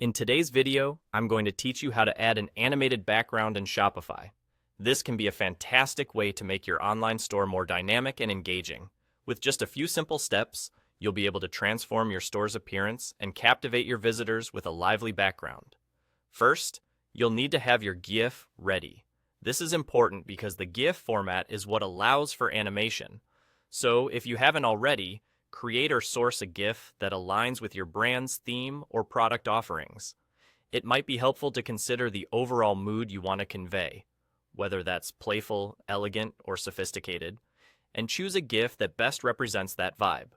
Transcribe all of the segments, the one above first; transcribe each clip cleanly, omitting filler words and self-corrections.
In today's video, I'm going to teach you how to add an animated background in Shopify. This can be a fantastic way to make your online store more dynamic and engaging. With just a few simple steps, you'll be able to transform your store's appearance and captivate your visitors with a lively background. First, you'll need to have your GIF ready. This is important because the GIF format is what allows for animation. So if you haven't already, create or source a GIF that aligns with your brand's theme or product offerings. It might be helpful to consider the overall mood you want to convey, whether that's playful, elegant, or sophisticated, and choose a GIF that best represents that vibe.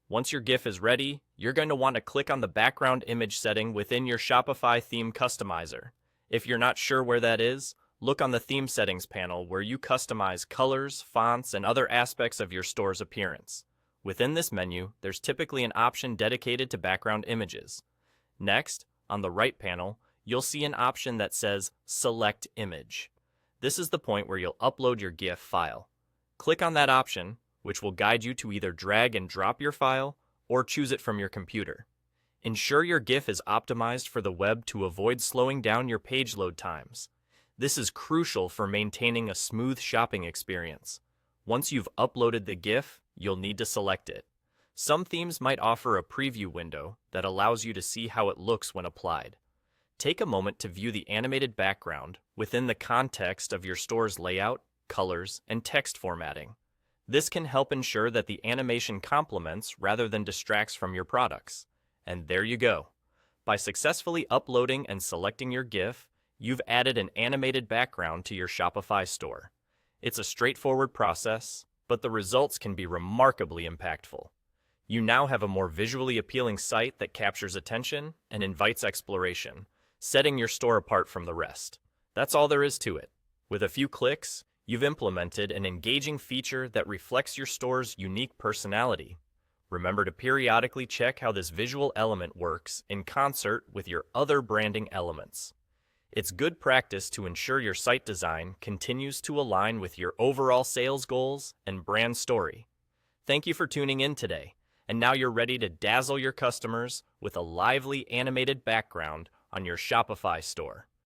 Once your GIF is ready, you're going to want to click on the background image setting within your Shopify theme customizer. If you're not sure where that is, look on the theme settings panel where you customize colors, fonts, and other aspects of your store's appearance. Within this menu, there's typically an option dedicated to background images. Next, on the right panel, you'll see an option that says Select Image. This is the point where you'll upload your GIF file. Click on that option, which will guide you to either drag and drop your file or choose it from your computer. Ensure your GIF is optimized for the web to avoid slowing down your page load times. This is crucial for maintaining a smooth shopping experience. Once you've uploaded the GIF, you'll need to select it. Some themes might offer a preview window that allows you to see how it looks when applied. Take a moment to view the animated background within the context of your store's layout, colors, and text formatting. This can help ensure that the animation complements rather than distracts from your products. And there you go. By successfully uploading and selecting your GIF, you've added an animated background to your Shopify store. It's a straightforward process, but the results can be remarkably impactful. You now have a more visually appealing site that captures attention and invites exploration, setting your store apart from the rest. That's all there is to it. With a few clicks, you've implemented an engaging feature that reflects your store's unique personality. Remember to periodically check how this visual element works in concert with your other branding elements. It's good practice to ensure your site design continues to align with your overall sales goals and brand story. Thank you for tuning in today, and now you're ready to dazzle your customers with a lively animated background on your Shopify store.